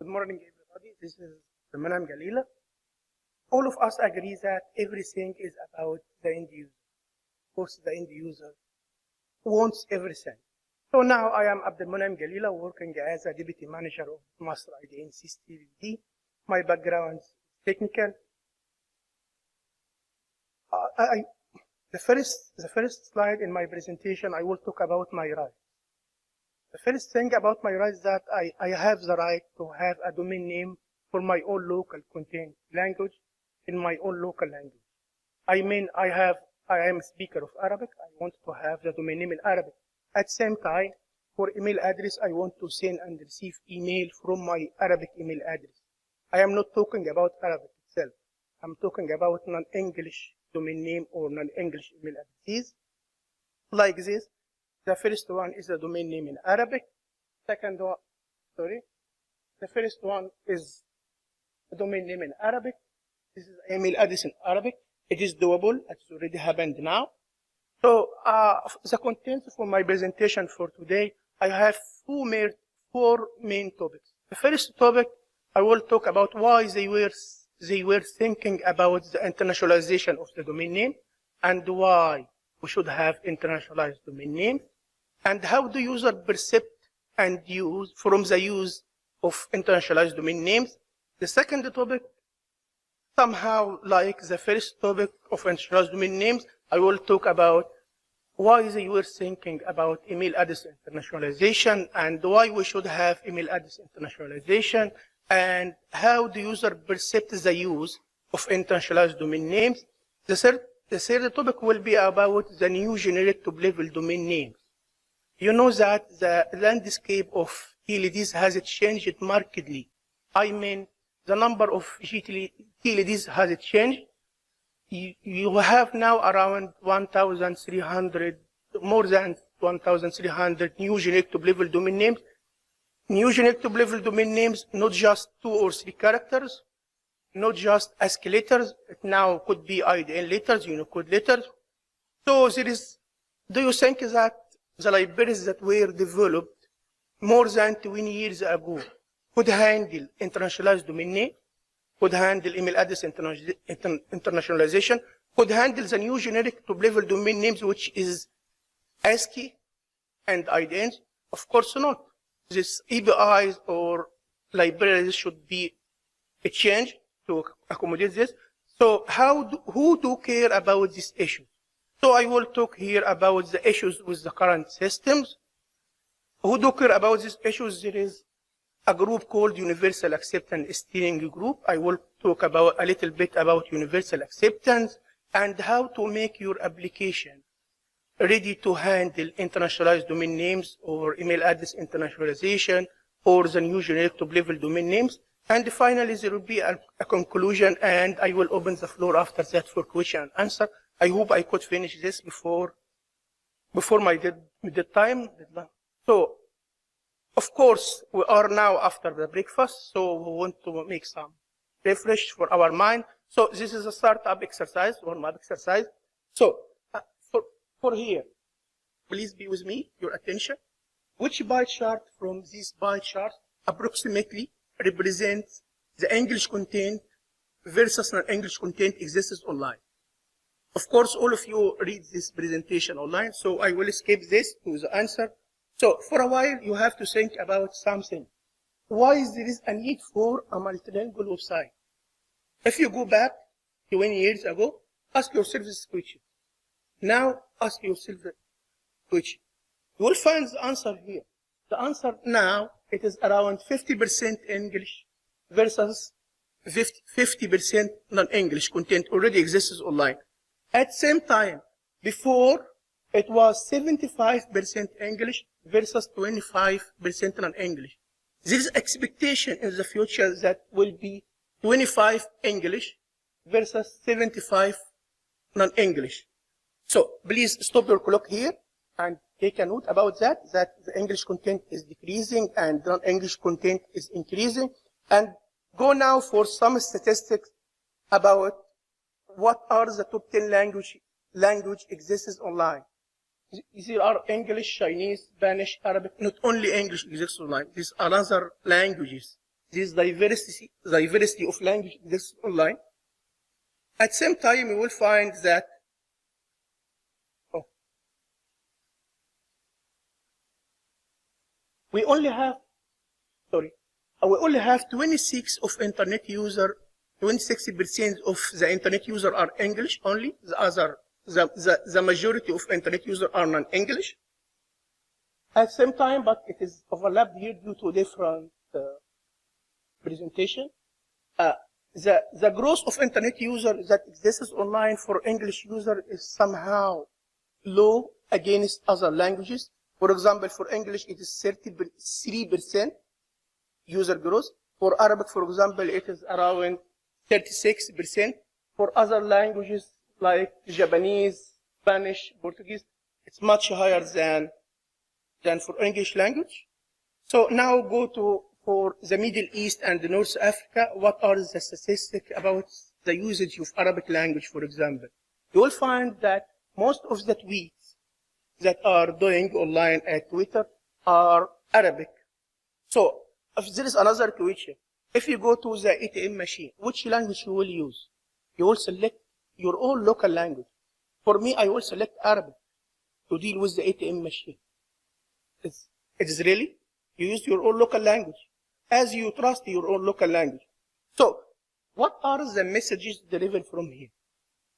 Good morning, everybody. This is Abdalmonem Galila. All of us agree that everything is about the end user. Of course, the end user wants everything. So now I am Abdalmonem Galila, working as a deputy manager of Master ID in CCTV. My background is technical. The first slide in my presentation, I will talk about my rights. The first thing about my rights is that I have the right to have a domain name for my own local content language in my own local language. I mean, I am a speaker of Arabic. I want to have the domain name in Arabic. At the same time, for email address, I want to send and receive email from my Arabic email address. I am not talking about Arabic itself. I'm talking about non-English domain name or non-English email addresses like this. The first one is the domain name in Arabic. The first one is the domain name in Arabic. This is email address in Arabic. It is doable. It's already happened now. So the content for my presentation for today, I have four main topics. The first topic, I will talk about why they were thinking about the internationalization of the domain name and why we should have internationalized domain names, and how the user perceive and use from the use of internationalized domain names. The second topic, somehow like the first topic of internationalized domain names, I will talk about why they were thinking about email address internationalization and why we should have email address internationalization and how the user perceives the use of internationalized domain names. The third topic will be about the new generic top-level domain names. You know that the landscape of TLDs has changed markedly. I mean, the number of TLDs has changed. You have now around 1,300, more than 1,300 new generic top-level domain names. New generic top-level domain names, not just 2 or 3 characters, not just ASCII letters. It now could be IDN letters, Unicode letters. So do you think that the libraries that were developed more than 20 years ago could handle internationalized domain name, could handle email address internationalization, could handle the new generic top-level domain names, which is ASCII and IDNs? Of course not. These APIs or libraries should be changed to accommodate this. So who do care about this issue? So I will talk here about the issues with the current systems. Who do care about these issues? There is a group called Universal Acceptance Steering Group. I will talk about a little bit about universal acceptance and how to make your application ready to handle internationalized domain names or email address internationalization or the new generic top-level domain names. And finally, there will be a conclusion, and I will open the floor after that for question and answer. I hope I could finish this before my deadline. So, of course, we are now after the breakfast, so we want to make some refresh for our mind. So this is a startup exercise, warm-up exercise. So for here, please be with me, your attention. Which pie chart from these pie charts approximately represents the English content versus non-English content exists online? Of course, all of you read this presentation online, so I will skip this to the answer. So for a while, you have to think about something. Why is there a need for a multilingual website? If you go back 20 years ago, ask yourself this question. Now, ask yourself the question. You will find the answer here. The answer now, it is around 50% English versus 50% non-English content already exists online. At the same time, before, it was 75% English versus 25% non-English. There is expectation in the future that will be 25 English versus 75 non-English. So please stop your clock here and take a note about that the English content is decreasing and non-English content is increasing. And go now for some statistics about what are the top 10 language exists online. There are English, Chinese, Spanish, Arabic. Not only English exists online. These are other languages. this diversity of language exists online. At the same time, you will find that we only have 26% of the internet user are English only. The majority of internet users are non-English. At the same time, but it is overlapped here due to different presentation. The growth of internet user that exists online for English user is somehow low against other languages. For example, for English, it is 33% user growth. For Arabic, for example, it is around 36%. For other languages like Japanese, Spanish, Portuguese, it's much higher than for English language. So now go to for the Middle East and North Africa. What are the statistics about the usage of Arabic language, for example? You will find that most of the tweets that are doing online at Twitter are Arabic. So if there is another question, if you go to the ATM machine, which language you will use? You will select your own local language. For me, I will select Arabic to deal with the ATM machine. It is really, you use your own local language as you trust your own local language. So what are the messages delivered from here?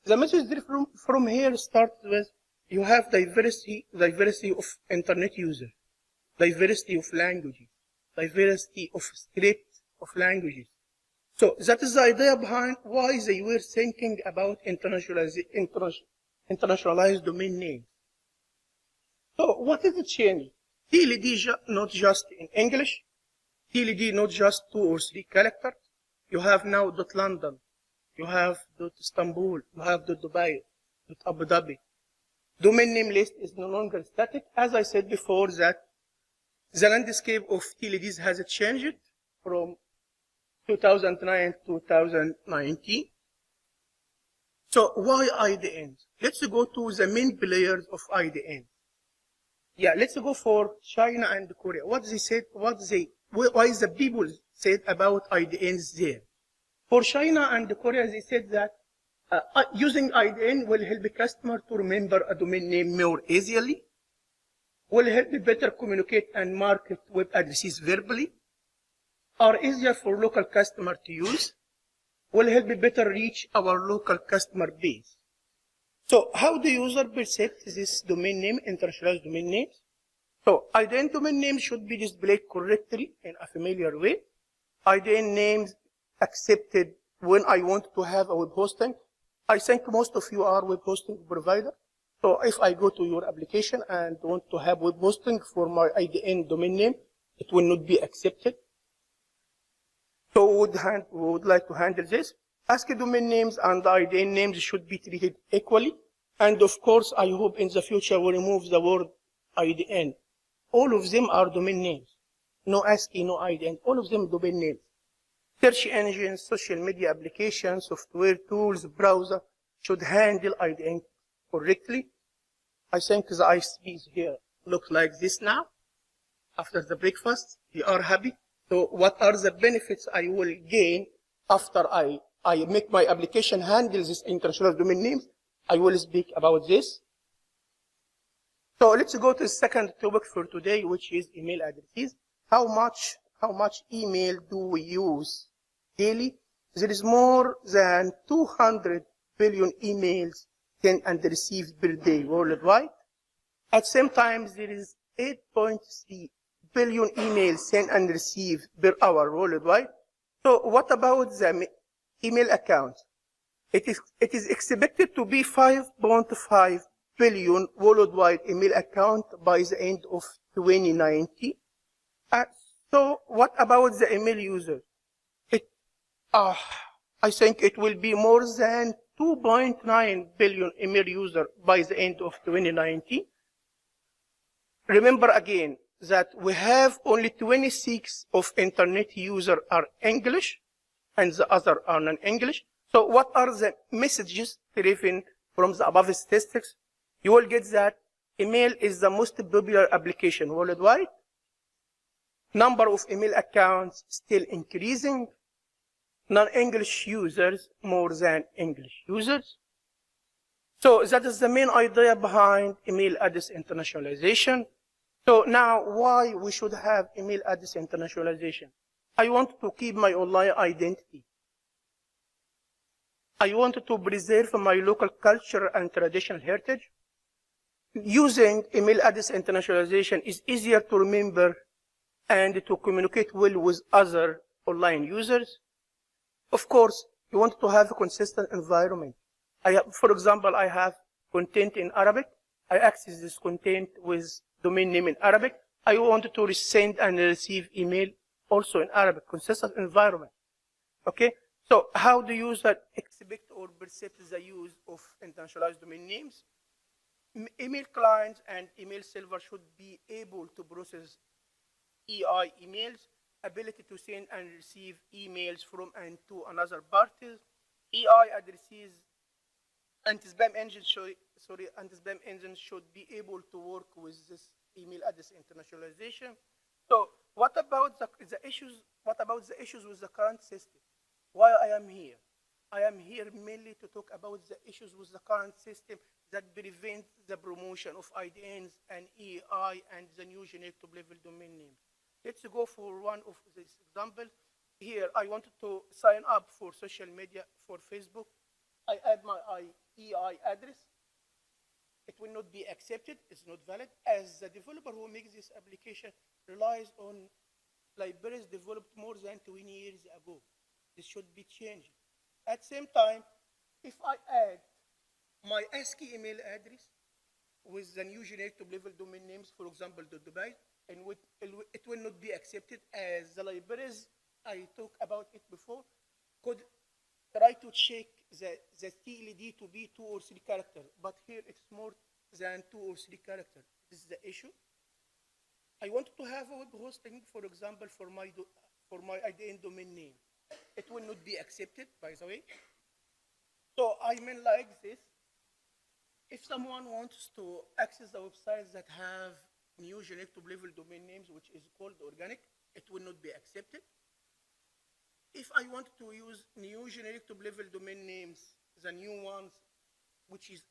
The messages delivered from here start with, you have diversity of internet users, diversity of languages, diversity of scripts of languages. So that is the idea behind why they were thinking about internationalized domain names. So what is the change? TLD not just in English, TLD not just 2 or 3 characters. You have now .London, you have .Istanbul, you have .Dubai, .Abu Dhabi. Domain name list is no longer static. As I said before, that the landscape of TLDs has changed from 2009 to 2019. So why IDNs? Let's go to the main players of IDN. Yeah, let's go for China and Korea. What they said, why the people said about IDNs there. For China and Korea, they said that using IDN will help the customer to remember a domain name more easily, will help me better communicate and market web addresses verbally, are easier for local customer to use, will help me better reach our local customer base. So how the user perceives this domain name, internationalized domain names? So IDN domain names should be displayed correctly in a familiar way. IDN names accepted when I want to have a web hosting. I think most of you are web hosting provider. So if I go to your application and want to have web hosting for my IDN domain name, it will not be accepted. So we would like to handle this. ASCII domain names and IDN names should be treated equally. And of course, I hope in the future we'll remove the word IDN. All of them are domain names. No ASCII, no IDN, all of them domain names. Search engines, social media applications, software tools, browser should handle IDN correctly. I think the ISPs here look like this now. After the breakfast, you are happy. So what are the benefits I will gain after I make my application handle this international domain names? I will speak about this. So let's go to the second topic for today, which is email addresses. How much email do we use daily? There is more than 200 billion emails sent and received per day worldwide. At the same time, there is 8.3 billion emails sent and received per hour worldwide. So what about the email account? It is expected to be 5.5 billion worldwide email account by the end of 2019. So what about the email user? I think it will be more than 2.9 billion email user by the end of 2019. Remember again that we have only 26 of internet user are English and the other are non-English. So what are the messages derived from the above statistics? You will get that email is the most popular application worldwide. Number of email accounts still increasing. Non-English users more than English users. So that is the main idea behind email address internationalization. So now why we should have email address internationalization? I want to keep my online identity. I want to preserve my local culture and traditional heritage. Using email address internationalization is easier to remember and to communicate well with other online users. Of course, you want to have a consistent environment. For example, I have content in Arabic. I access this content with domain name in Arabic. I want to send and receive email also in Arabic, consistent environment. Okay? So how do users expect or perceive the use of internationalized domain names? Email clients and email server should be able to process EI emails, ability to send and receive emails from and to another parties. EI addresses anti-spam engines should be able to work with this email address internationalization. So what about the issues? What about the issues with the current system? Why I am here? I am here mainly to talk about the issues with the current system that prevent the promotion of IDNs and EI and the new generic top-level domain names. Let's go for one of these examples. Here, I wanted to sign up for social media for Facebook. I add my EI address. It will not be accepted. It's not valid, as the developer who makes this application relies on libraries developed more than 20 years ago. This should be changed. At the same time, if I add my ASCII email address with the new generic top-level domain names, for example, Dubai, and it will not be accepted, as the libraries I talked about it before could try to check the TLD to be 2 or 3 characters, but here it's more than 2 or 3 characters. This is the issue. I want to have a web hosting, for example, for my IDN domain name. It will not be accepted, by the way. So I mean like this. If someone wants to access the websites that have new generic top-level domain names, which is called organic, it will not be accepted. If I want to use new generic top-level domain names, the new ones, which is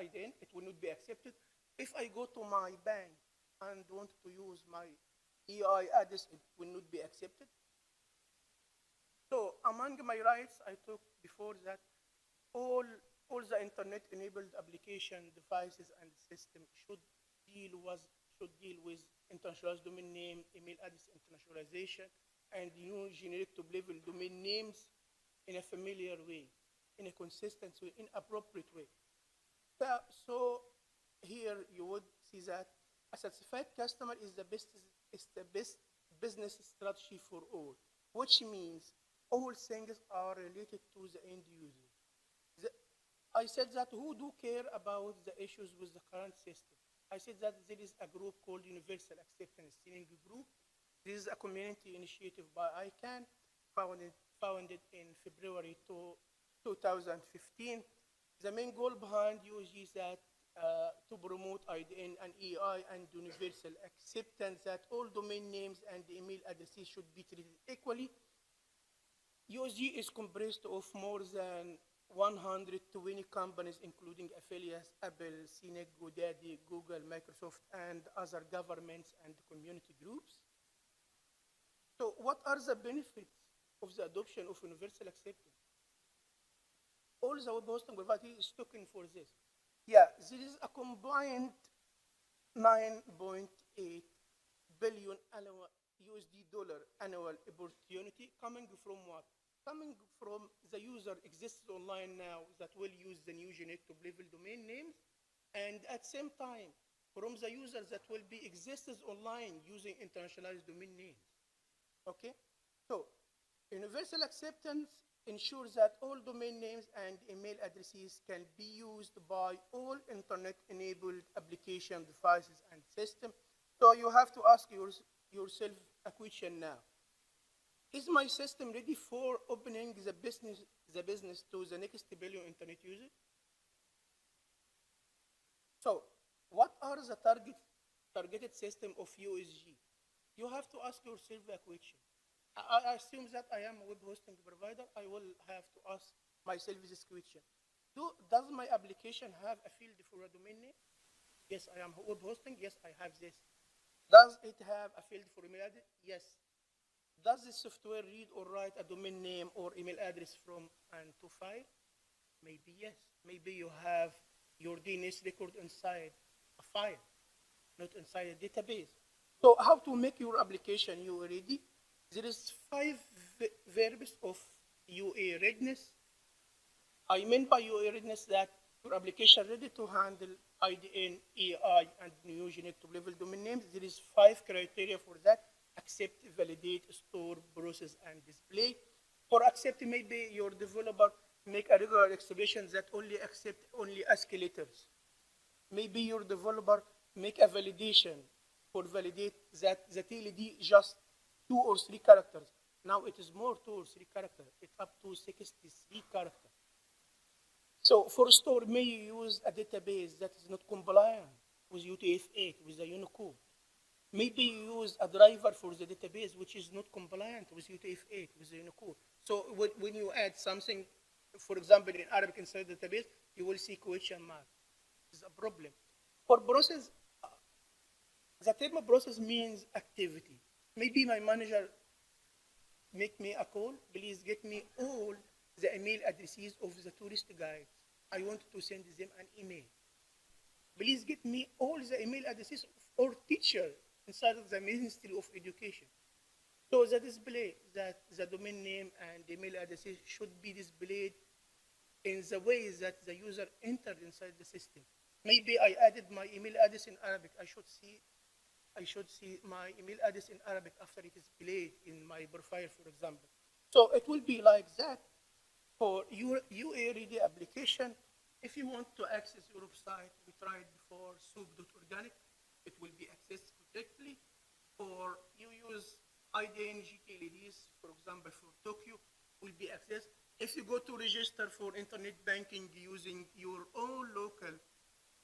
IDN, it will not be accepted. If I go to my bank and want to use my EI address, it will not be accepted. So among my rights, I talked before that all the internet-enabled application devices and systems should deal with internationalized domain name, email address internationalization, and new generic top-level domain names in a familiar way, in a consistent way, in appropriate way. So here you would see that a satisfied customer is the best business strategy for all, which means all things are related to the end user. I said that who do care about the issues with the current system? I said that there is a group called Universal Acceptance Steering Group. This is a community initiative by ICANN, founded in February 2015. The main goal behind USG is that to promote IDN and EI and universal acceptance that all domain names and email addresses should be treated equally. USG is comprised of more than 120 companies, including affiliates, Apple, CNET, GoDaddy, Google, Microsoft, and other governments and community groups. So what are the benefits of the adoption of universal acceptance? All the web hosting providers is looking for this. Yeah, there is a combined 9.8 billion USD annual opportunity coming from what? Coming from the user exists online now that will use the new generic top-level domain names, and at the same time, from the users that will be exists online using internationalized domain names. Okay? So, universal acceptance ensures that all domain names and email addresses can be used by all internet-enabled application devices and systems. So you have to ask yourself a question now. Is my system ready for opening the business to the next billion internet users? So, what are the targeted system of USG? you have to ask yourself a question. I assume that I am a web hosting provider. I will have to ask myself this question. Does my application have a field for a domain name? Yes, I am web hosting. Yes, I have this. Does it have a field for email address? Yes. Does this software read or write a domain name or email address from and to file? Maybe yes. Maybe you have your DNS record inside a file, not inside a database. So how to make your application UA ready? There is 5 verbs of UA readiness. I mean by UA readiness that your application ready to handle IDN, AI, and new unique top-level domain names. There is 5 criteria for that: accept, validate, store, process, and display. For accept, maybe your developer make a regular expression that only accept only ASCII letters. Maybe your developer make a validation for validate that the TLD just 2 or 3 characters. Now it is more 2 or 3 characters. It's up to 63 characters. So for store, may you use a database that is not compliant with UTF-8, with the Unicode. Maybe you use a driver for the database which is not compliant with UTF-8, with the Unicode. So when you add something, for example, in Arabic inside the database, you will see question mark. It's a problem. For process, the term process means activity. Maybe my manager make me a call, please get me all the email addresses of the tourist guides. I want to send them an email. Please get me all the email addresses of our teacher inside of the Ministry of Education. So the display that the domain name and the email addresses should be displayed in the way that the user entered inside the system. Maybe I added my email address in Arabic. I should see my email address in Arabic after it is displayed in my profile, for example. So it will be like that for your UA ready application. If you want to access your website, we tried before soup.organic, it will be accessed directly. Or you use IDN GTLDs, for example, for Tokyo, will be accessed. If you go to register for internet banking using your own local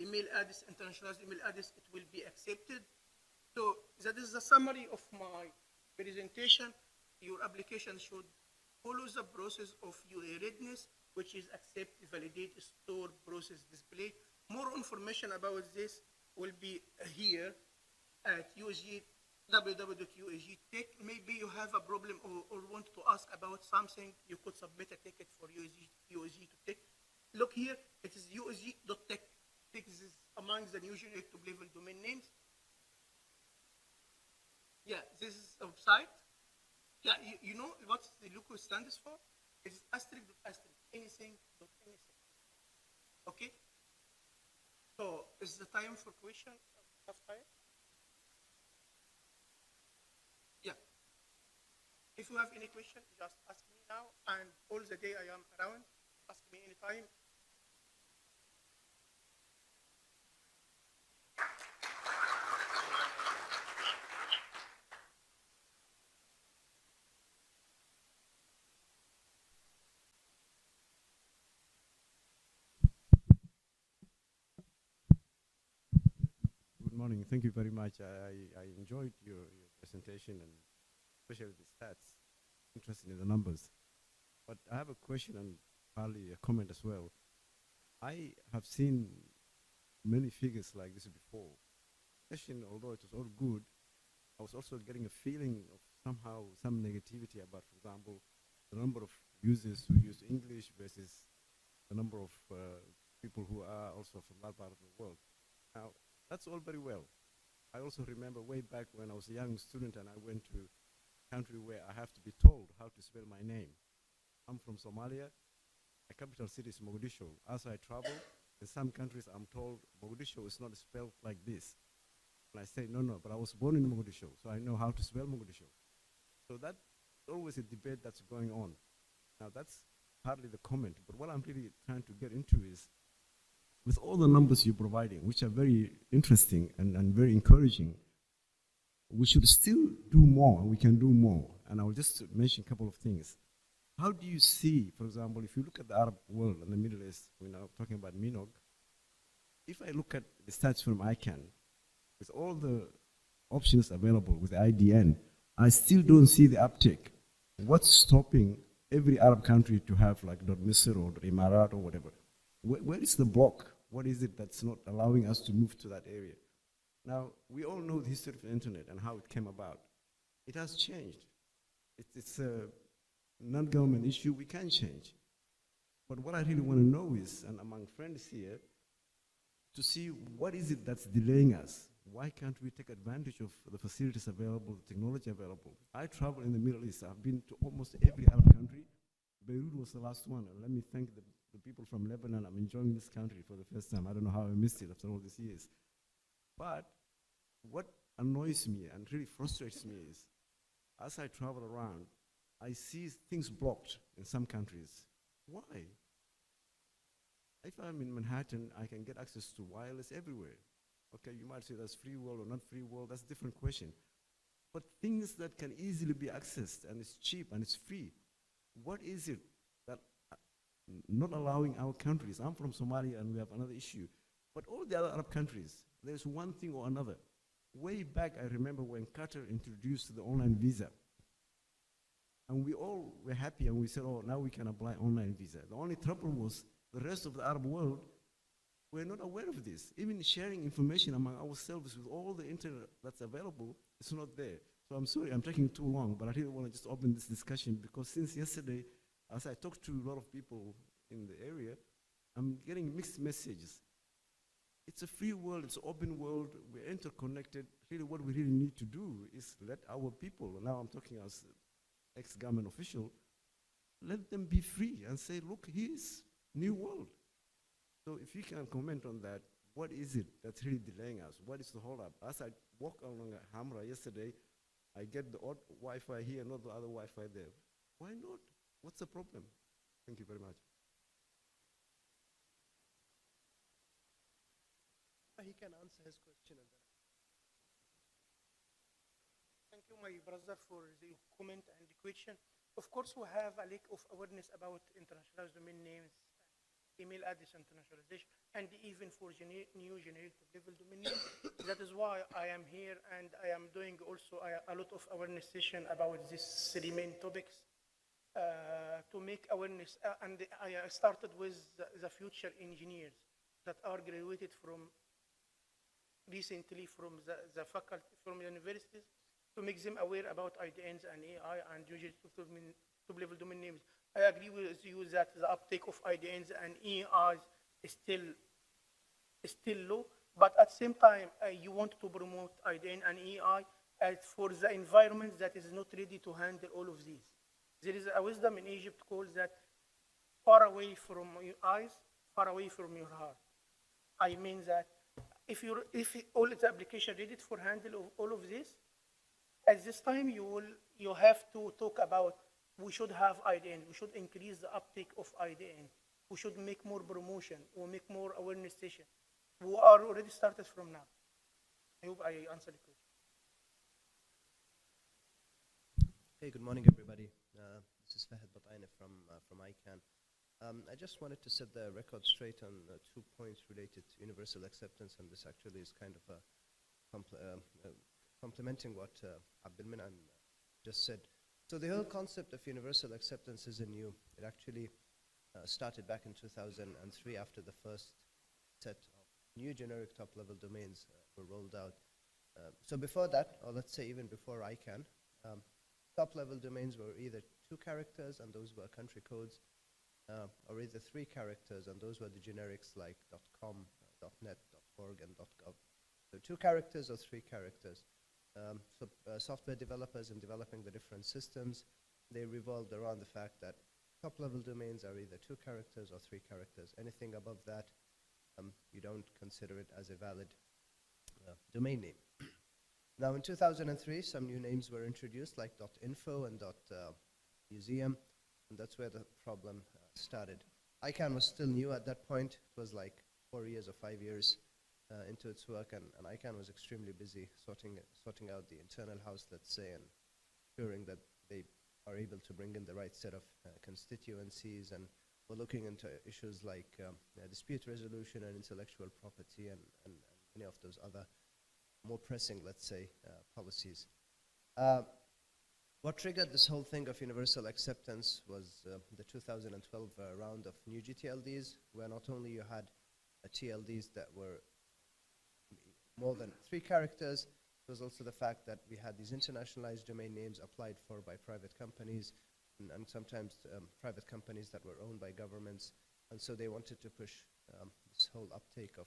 email address, international email address, it will be accepted. So that is the summary of my presentation. Your application should follow the process of UA readiness, which is accept, validate, store, process, display. More information about this will be here at USG, www.usgtech. Maybe you have a problem or want to ask about something, you could submit a ticket for USG to Tech. Look here, it is usg.tech. This is among the new generic top-level domain names. Yeah, this is a website. Yeah, you know what the logo stands for? It's asterisk, anything, anything. Okay? So, is the time for question? Have time? Yeah. If you have any question, just ask me now, and all the day I am around. Ask me anytime. Good morning. Thank you very much. I enjoyed your presentation and especially the stats. Interested in the numbers. But I have a question and probably a comment as well. I have seen many figures like this before. Question, although it was all good, I was also getting a feeling of somehow some negativity about, for example, the number of users who use English versus the number of people who are also from that part of the world. Now, that's all very well. I also remember way back when I was a young student and I went to a country where I have to be told how to spell my name. I'm from Somalia. The capital city is Mogadishu. As I travel, in some countries I'm told Mogadishu is not spelled like this. And I say, no, but I was born in Mogadishu, so I know how to spell Mogadishu. So that's always a debate that's going on. Now that's hardly the comment, but what I'm really trying to get into is, with all the numbers you're providing, which are very interesting and very encouraging, we should still do more. We can do more. And I will just mention a couple of things. How do you see, for example, if you look at the Arab world and the Middle East, we're now talking about MENOG, if I look at the stats from ICANN, with all the options available with IDN, I still don't see the uptake. What's stopping every Arab country to have like .Misr or Emirat or whatever? Where is the block? What is it that's not allowing us to move to that area? Now, we all know the history of the internet and how it came about. It has changed. It's a non-government issue we can change. But what I really want to know is, and among friends here, to see what is it that's delaying us. Why can't we take advantage of the facilities available, the technology available? I travel in the Middle East. I've been to almost every Arab country. Beirut was the last one. And let me thank the people from Lebanon. I'm enjoying this country for the first time. I don't know how I missed it after all these years. But what annoys me and really frustrates me is, as I travel around, I see things blocked in some countries. Why? If I'm in Manhattan, I can get access to wireless everywhere. Okay, you might say that's free world or not free world, that's a different question. But things that can easily be accessed and it's cheap and it's free, what is it that not allowing our countries? I'm from Somalia and we have another issue. But all the other Arab countries, there's one thing or another. Way back, I remember when Qatar introduced the online visa. And we all were happy and we said, oh, now we can apply online visa. The only trouble was the rest of the Arab world were not aware of this. Even sharing information among ourselves with all the internet that's available, it's not there. So I'm sorry, I'm taking too long, but I really want to just open this discussion because since yesterday, as I talked to a lot of people in the area, I'm getting mixed messages. It's a free world, it's an open world, we're interconnected. Really what we really need to do is let our people, now I'm talking as ex-government official, let them be free and say, look, here's new world. So if you can comment on that, what is it that's really delaying us? What is the hold-up? As I walk along Hamra yesterday, I get the odd Wi-Fi here, not the other Wi-Fi there. Why not? What's the problem? Thank you very much. He can answer his question. Thank you, my brother, for the comment and the question. Of course, we have a lack of awareness about international domain names, email address internationalization, and even for new generative level domain names. That is why I am here, and I am doing also a lot of awareness session about these three main topics to make awareness. And I started with the future engineers that are graduated from recently from the faculty, from universities, to make them aware about IDNs and AI and top-level domain names. I agree with you that the uptake of IDNs and AI is still low, but at the same time, you want to promote IDN and AI as for the environment that is not ready to handle all of these. There is a wisdom in Egypt called that far away from your eyes, far away from your heart. I mean that if all the application ready for handle of all of this, at this time you have to talk about we should have IDN, we should increase the uptake of IDN, we should make more promotion, or make more awareness session. We are already started from now. I hope I answered the question. Hey, good morning, everybody. This is Fahad Batayne from ICANN. I just wanted to set the record straight on 2 points related to universal acceptance, and this actually is kind of complementing what Abdalmonem just said. So the whole concept of universal acceptance isn't new. It actually started back in 2003 after the first set of new generic top-level domains were rolled out. So before that, or let's say even before ICANN, top-level domains were either 2 characters, and those were country codes, or either 3 characters, and those were the generics like .com, .net, .org, and .gov. So 2 characters or 3 characters. Software developers in developing the different systems, they revolved around the fact that top-level domains are either 2 characters or 3 characters. Anything above that, you don't consider it as a valid domain name. Now in 2003, some new names were introduced like .info and .museum, and that's where the problem started. ICANN was still new at that point. It was like 4 years or 5 years into its work, and ICANN was extremely busy sorting out the internal house, let's say, and ensuring that they are able to bring in the right set of constituencies, and we're looking into issues like dispute resolution and intellectual property and many of those other more pressing, let's say, policies. What triggered this whole thing of universal acceptance was the 2012 round of new GTLDs, where not only you had TLDs that were more than 3 characters, it was also the fact that we had these internationalized domain names applied for by private companies, and sometimes private companies that were owned by governments, and so they wanted to push this whole uptake of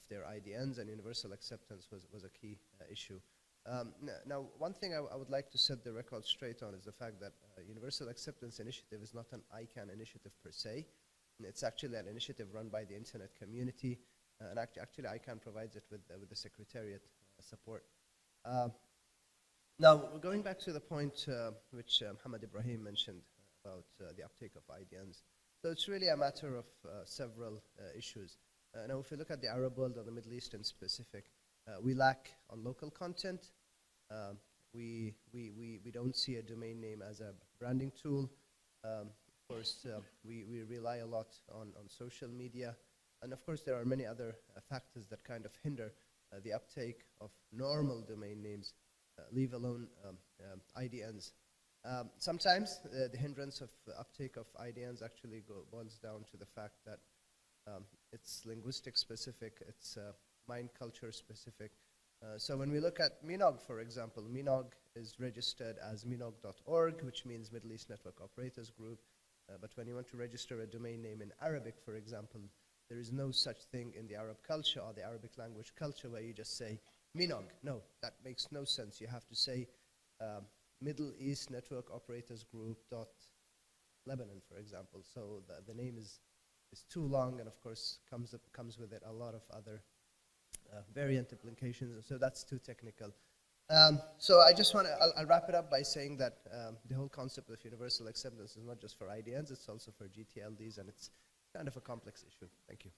their IDNs, and universal acceptance was a key issue. Now, one thing I would like to set the record straight on is the fact that Universal Acceptance Initiative is not an ICANN initiative per se. It's actually an initiative run by the internet community, and actually ICANN provides it with the Secretariat support. Now, going back to the point which Hamad Ibrahim mentioned about the uptake of IDNs. So it's really a matter of several issues. Now, if you look at the Arab world or the Middle East in specific, we lack on local content. We don't see a domain name as a branding tool. Of course, we rely a lot on social media. And of course, there are many other factors that kind of hinder the uptake of normal domain names, leave alone IDNs. Sometimes the hindrance of uptake of IDNs actually boils down to the fact that it's linguistic specific, it's mind culture specific. So when we look at MENOG, for example, MENOG is registered as MENOG.org, which means Middle East Network Operators Group. But when you want to register a domain name in Arabic, for example, there is no such thing in the Arab culture or the Arabic language culture where you just say MENOG. No, that makes no sense. You have to say Middle East Network Operators Group Lebanon, for example. So the name is too long, and of course comes with it a lot of other variant implications. So that's too technical. So I just want to, I'll wrap it up by saying that the whole concept of universal acceptance is not just for IDNs, it's also for GTLDs, and it's kind of a complex issue. Thank you.